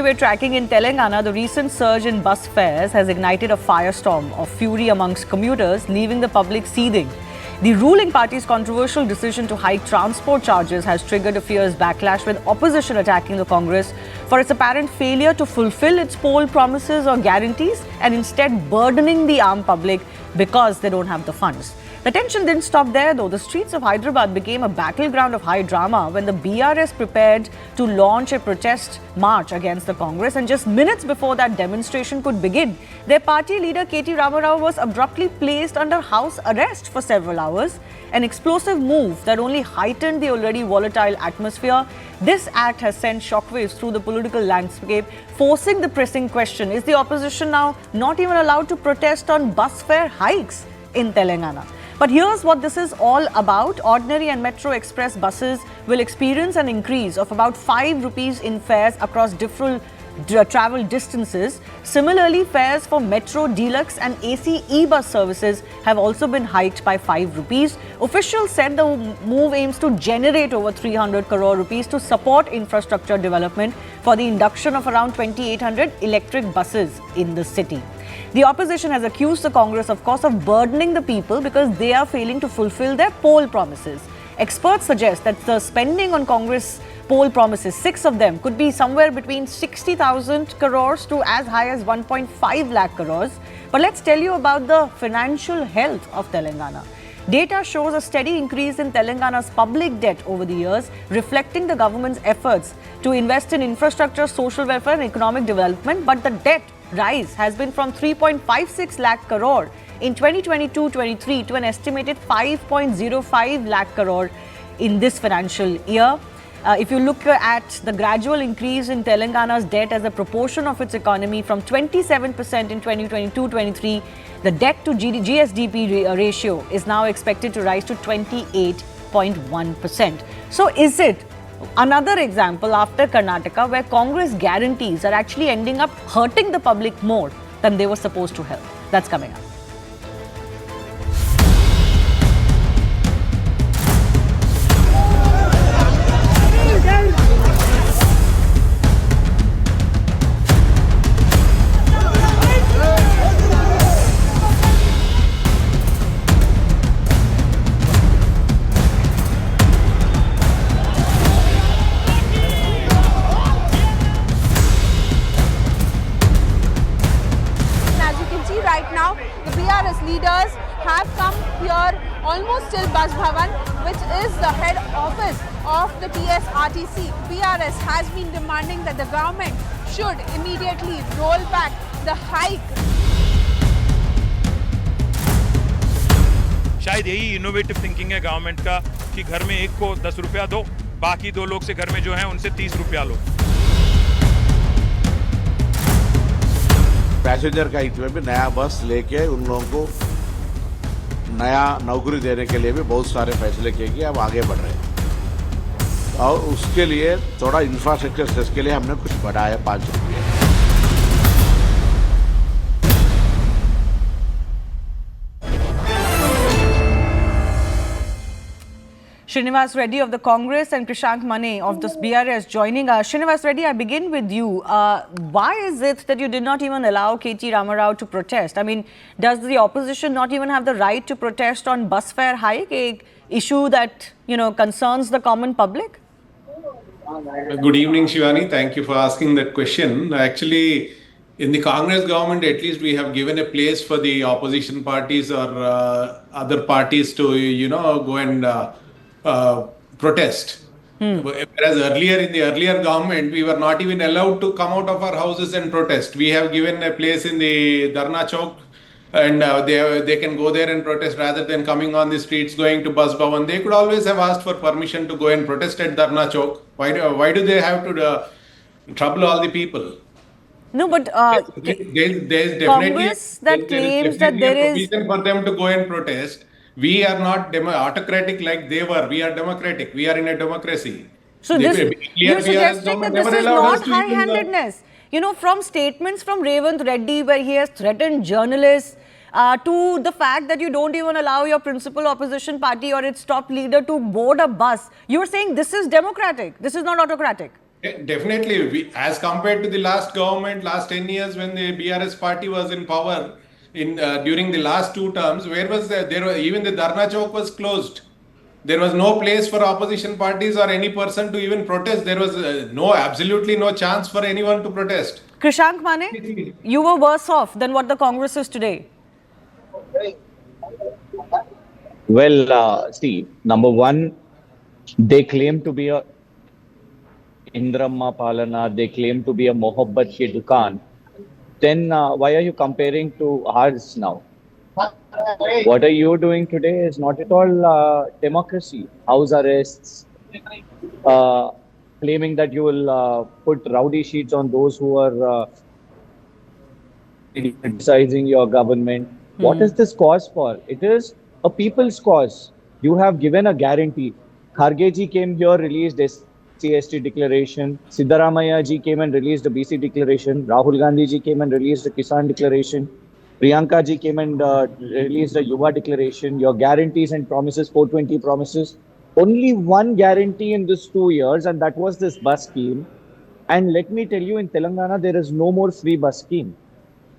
we're tracking in Telangana, the recent surge in bus fares has ignited a firestorm of fury amongst commuters, leaving the public seething. The ruling party's controversial decision to hike transport charges has triggered a fierce backlash, with opposition attacking the Congress for its apparent failure to fulfill its poll promises or guarantees and instead burdening the armed public because they don't have the funds. The tension didn't stop there though. The streets of Hyderabad became a battleground of high drama when the BRS prepared to launch a protest march against the Congress, and just minutes before that demonstration could begin, their party leader KT Ramarao was abruptly placed under house arrest for several hours, an explosive move that only heightened the already volatile atmosphere. This act has sent shockwaves through the political landscape, forcing the pressing question: is the opposition now not even allowed to protest on bus fare hikes in Telangana? But here's what this is all about. Ordinary and Metro Express buses will experience an increase of about 5 rupees in fares across different travel distances. Similarly, fares for Metro, Deluxe and AC e-bus services have also been hiked by 5 rupees. Officials said the move aims to generate over 300 crore rupees to support infrastructure development for the induction of around 2,800 electric buses in the city. The opposition has accused the Congress, of course, of burdening the people because they are failing to fulfill their poll promises. Experts suggest that the spending on Congress poll promises, 6 of them, could be somewhere between 60,000 crores to as high as 1.5 lakh crores. But let's tell you about the financial health of Telangana. Data shows a steady increase in Telangana's public debt over the years, reflecting the government's efforts to invest in infrastructure, social welfare and economic development. But the debt rise has been from 3.56 lakh crore in 2022-23 to an estimated 5.05 lakh crore in this financial year. If you look at the gradual increase in Telangana's debt as a proportion of its economy from 27% in 2022-23, the debt to GSDP ratio is now expected to rise to 28.1%. So is it another example after Karnataka where Congress guarantees are actually ending up hurting the public more than they were supposed to help? That's coming up. Leaders have come here almost till Bus Bhavan, which is the head office of the TGSRTC. BRS has been demanding that the government should immediately roll back the hike. शायद यही innovative thinking है government का कि घर में एक को 10 रुपया दो, बाकी 2 लोग से घर में जो है उनसे 30 रुपया लो. पैसेंजर का हित में भी नया बस लेके उन लोगों को नया नौकरी देने के लिए भी बहुत सारे फैसले किए गए. अब आगे बढ़ रहे हैं और उसके लिए थोड़ा इंफ्रास्ट्रक्चर सेस के लिए हमने कुछ बढ़ाया 5 रुपये. Srinivas Reddy of the Congress and Krishank Mane of the BRS joining us. Srinivas Reddy, I begin with you. Why is it that you did not even allow KT Ramarao to protest? I mean, does the opposition not even have the right to protest on bus fare hike, a issue that, concerns the common public? Good evening, Shivani. Thank you for asking that question. Actually, in the Congress government, at least we have given a place for the opposition parties or other parties to, go and protest. Whereas earlier in the earlier government, we were not even allowed to come out of our houses and protest. We have given a place in the Dharna Chowk, and they can go there and protest rather than coming on the streets going to Bus Bhavan. They could always have asked for permission to go and protest at Dharna Chowk. Why do they have to trouble all the people? No, but there's definitely Congress that claims that there is reason for them to go and protest. We are not autocratic like they were. We are democratic. We are in a democracy. So you're suggesting that this is not high-handedness. From statements from Revant Reddy where he has threatened journalists to the fact that you don't even allow your principal opposition party or its top leader to board a bus. You're saying this is democratic. This is not autocratic. Definitely, as compared to the last government, last 10 years when the BRS party was in power, in during the last two terms, where was even the Dharna Chowk was closed. There was no place for opposition parties or any person to even protest. There was absolutely no chance for anyone to protest. Krishank Mane, you were worse off than what the Congress is today. Well, see, number one, they claim to be a Indramma Palana, they claim to be a Mohabbat ki Dukan. Then why are you comparing to ours now? What are you doing today is not at all democracy. House arrests, uh, claiming that you will put rowdy sheets on those who are criticizing your government. What is this cause for? It is a people's cause. You have given a guarantee. Kharge ji came here, released SC/ST declaration. Siddaramaiah ji came and released a BC declaration. Rahul Gandhi ji came and released a Kisan declaration. Priyanka ji came and released a Yuva declaration. Your guarantees and promises, 420 promises. Only one guarantee in this 2 years, and that was this bus scheme. And let me tell you, in Telangana, there is no more free bus scheme.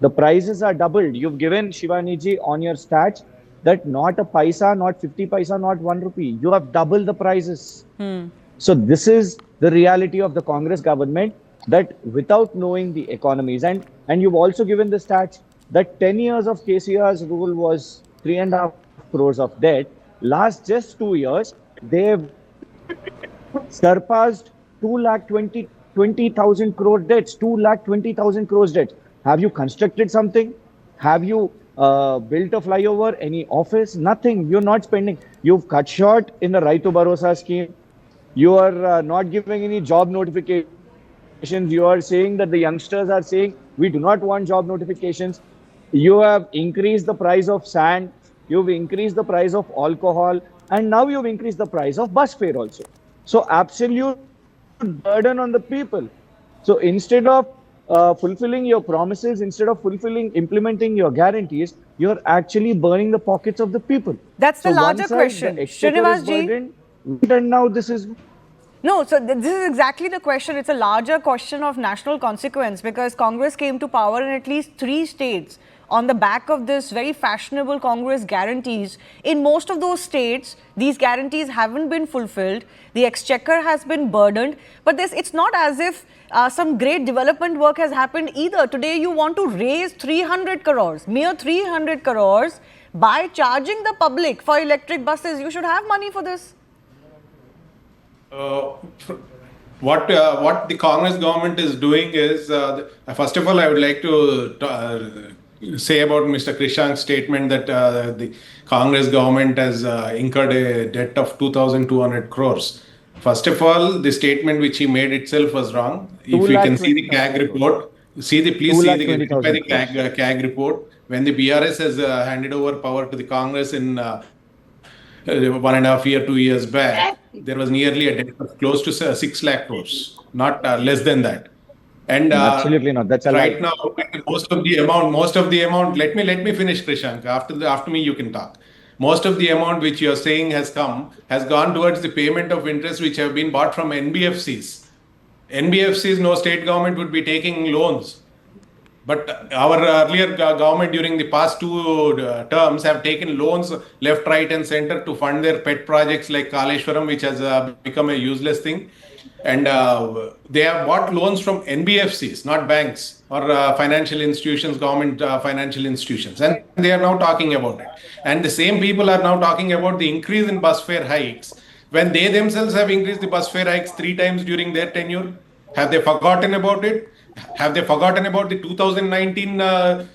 The prices are doubled. You've given Shivani ji on your stats that not a paisa, not 50 paisa, not 1 rupee. You have doubled the prices. So this is the reality of the Congress government, that without knowing the economies, and you've also given the stats that 10 years of KCR's rule was 3.5 crores of debt. Last just 2 years, they've surpassed 2,20,000 crore debts, 2,20,000 crores debts. Have you constructed something? Have you built a flyover, any office? Nothing. You're not spending. You've cut short in the Raitu Bharosa scheme. You are not giving any job notifications. You are saying that the youngsters are saying, we do not want job notifications. You have increased the price of sand. You've increased the price of alcohol. And now you've increased the price of bus fare also. So absolute burden on the people. So instead of fulfilling your promises, instead of implementing your guarantees, you're actually burning the pockets of the people. That's the So larger one side, question. the exchequer is Srinivas ji. burdened, and now this is. No, so this is exactly the question. It's a larger question of national consequence, because Congress came to power in at least 3 states on the back of this very fashionable Congress guarantees. In most of those states, these guarantees haven't been fulfilled. The exchequer has been burdened. But it's not as if some great development work has happened either. Today, you want to raise 300 crores, mere 300 crores, by charging the public for electric buses. You should have money for this. What the Congress government is doing is, first of all, I would like to say about Mr. Krishank's statement that the Congress government has incurred a debt of 2,200 crores. First of all, the statement which he made itself was wrong. If you can see the CAG report, please see the CAG report. When the BRS has handed over power to the Congress in 1.5 years, 2 years back, there was nearly a debt of close to 6 lakh crores, not less than that. And absolutely not. That's a right lie. now, most of the amount. Let me finish, Krishank. After me, you can talk. Most of the amount which you are saying has gone towards the payment of interest which have been bought from NBFCs. NBFCs, no state government would be taking loans. But our earlier government during the past 2 terms have taken loans left, right and center to fund their pet projects like Kaleshwaram, which has become a useless thing. And they have bought loans from NBFCs, not banks or financial institutions, government financial institutions. And they are now talking about it. And the same people are now talking about the increase in bus fare hikes, when they themselves have increased the bus fare hikes 3 times during their tenure. Have they forgotten about it? Have they forgotten about the 2019, the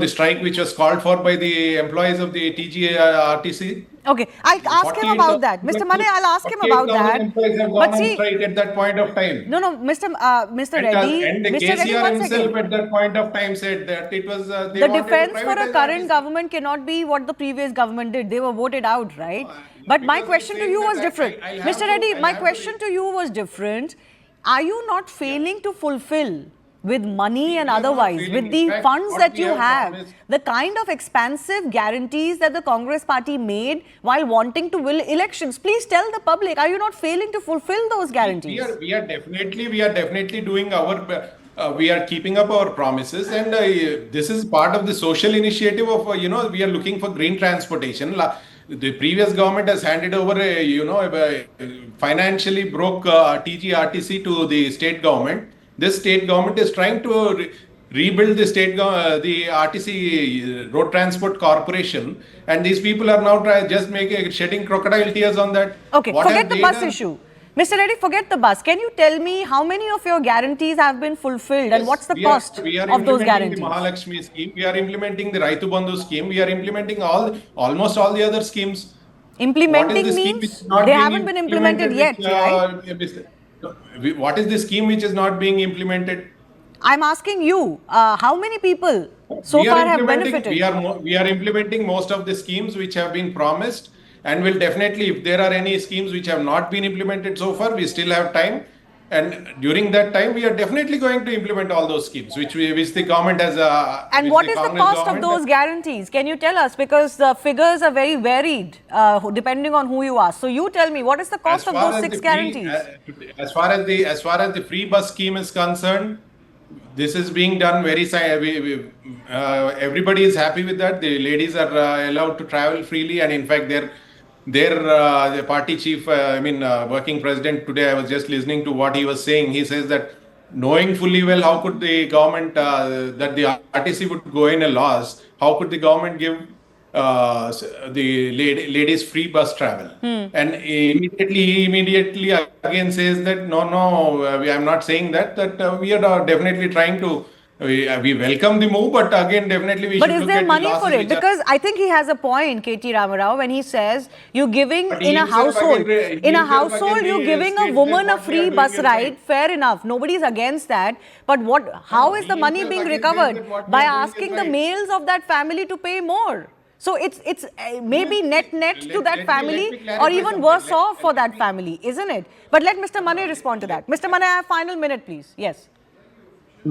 strike which was called for by the employees of the TGSRTC? Okay, I'll ask him about that. Mr. Mane, I'll ask him about that. Employees have gone on strike at that point of time. No, Mr. Reddy. And the Mr. Reddy, KCR one himself second. at that point of time said that it was The defense for a current government cannot be what the previous government did. They were voted out, right? But my question to you was different. Mr. Reddy, my question to you was different. Are you not failing to fulfill with money and We are not otherwise, failing. with In the fact, funds what that we you have, promised- the kind of expansive guarantees that the Congress party made while wanting to win elections. Please tell the public, are you not failing to fulfill those guarantees? we are definitely doing our, we are keeping up our promises, and this is part of the social initiative of, we are looking for green transportation. The previous government has handed over a financially broke TGRTC to the state government. This state government is trying to rebuild the the RTC Road Transport Corporation, and these people are now just making shedding crocodile tears on that. Okay, What forget have the they bus done? issue. Mr. Reddy, forget the bus. Can you tell me how many of your guarantees have been fulfilled and Yes, what's the we cost we are of those implementing the guarantees? Mahalakshmi scheme. We are implementing the Raitu Bandhu scheme. We are implementing almost all the other schemes. What is the Implementing scheme which means is not they being haven't been implemented yet, right? What is the scheme which is not being implemented? I'm asking you, how many people so We are far have implementing. benefited? We are implementing most of the schemes which have been promised, and will definitely, if there are any schemes which have not been implemented so far, we still have time. And during that time, we are definitely going to implement all those schemes which the government has. And which what the is the Congress cost of government- those guarantees? Can you tell us? Because the figures are very varied depending on who you ask. So you tell me, what is the cost As of far those as 6 the free- guarantees? as far as the free bus scheme is concerned, this is being done very. Everybody is happy with that. The ladies are allowed to travel freely, and in fact, the party chief, working president today, I was just listening to what he was saying. He says that knowing fully well how could the government that the RTC would go in a loss, how could the government give the ladies free bus travel? And he immediately again says that no, I'm not saying that we are definitely trying to. We welcome the move, but again, definitely we But should is look there at money the losses for it? which are- Because I think he has a point, KT Ramarao, when he says you're giving But he in a himself household, again- he in a himself household again you're giving a states woman that a what we free are doing bus is ride. right. Fair enough. Nobody's against that. But how is he the money himself being again says recovered? that what we By are doing is asking the right. males of that family to pay more. So it's maybe net to Let that me family clarify or even something. worse off for that family, isn't it? But let Mr. Mane respond to that. Mr. Mane, I have final minute, please. Yes.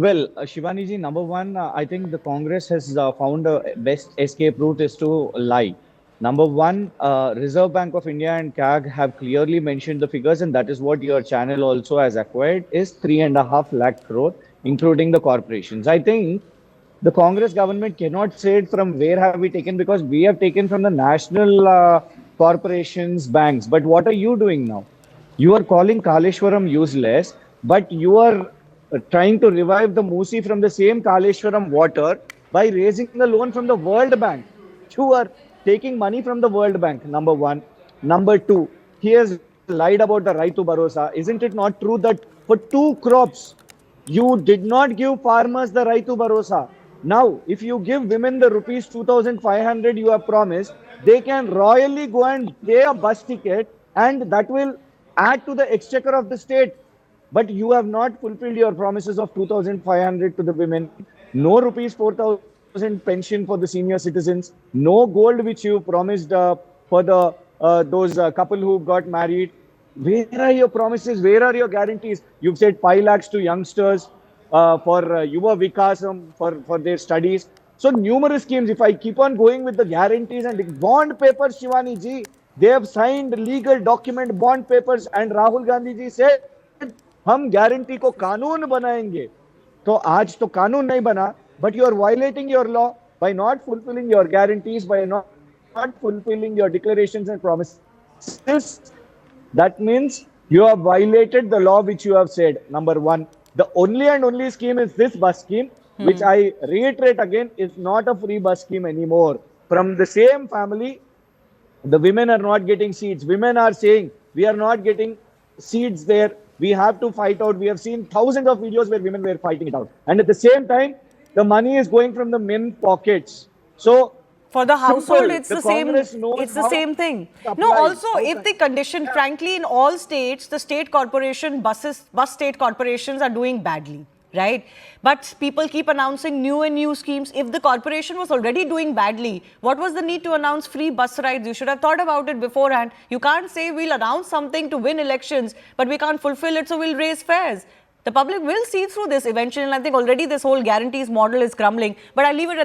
Well, Shivani ji, number one, I think the Congress has found a best escape route is to lie. Number one, Reserve Bank of India and CAG have clearly mentioned the figures, and that is what your channel also has acquired, is 3.5 lakh crore, including the corporations. I think the Congress government cannot say it from where have we taken, because we have taken from the national corporations, banks. But what are you doing now? You are calling Kaleshwaram useless, but you are trying to revive the Musi from the same Kaleshwaram water by raising the loan from the World Bank. You are taking money from the World Bank, number one. Number two, he has lied about the Raitu Bharosa. Isn't it not true that for 2 crops, you did not give farmers the Raitu Bharosa? Now, if you give women the rupees 2,500 you have promised, they can royally go and pay a bus ticket, and that will add to the exchequer of the state. But you have not fulfilled your promises of 2,500 to the women, no rupees 4,000 pension for the senior citizens, no gold which you promised for the those couple who got married. Where are your promises? Where are your guarantees? You've said 5 lakhs to youngsters for Yuva Vikasam for their studies. So numerous schemes. If I keep on going with the guarantees and the bond papers, Shivani ji, they have signed legal document bond papers, and Rahul Gandhi ji said, हम guarantee को कानून बनाएंगे. तो आज तो कानून नहीं बना, but you are violating your law by not fulfilling your guarantees, by not fulfilling your declarations and promises. That means you have violated the law which you have said. Number one, the only and only scheme is this bus scheme, which I reiterate again is not a free bus scheme anymore. From the same family, the women are not getting seats. Women are saying we are not getting seats there. We have to fight out. We have seen thousands of videos where women were fighting it out. And at the same time, the money is going from the men's pockets. So for the household, simple. it's The the same. Congress knows It's the how same thing. to No, apply. also, How if can- the condition, frankly, in all states, the state corporation bus state corporations are doing badly, right? But people keep announcing new and new schemes. If the corporation was already doing badly, what was the need to announce free bus rides? You should have thought about it beforehand. You can't say we'll announce something to win elections, but we can't fulfill it, so we'll raise fares. The public will see through this eventually, and I think already this whole guarantees model is crumbling. But I'll leave it at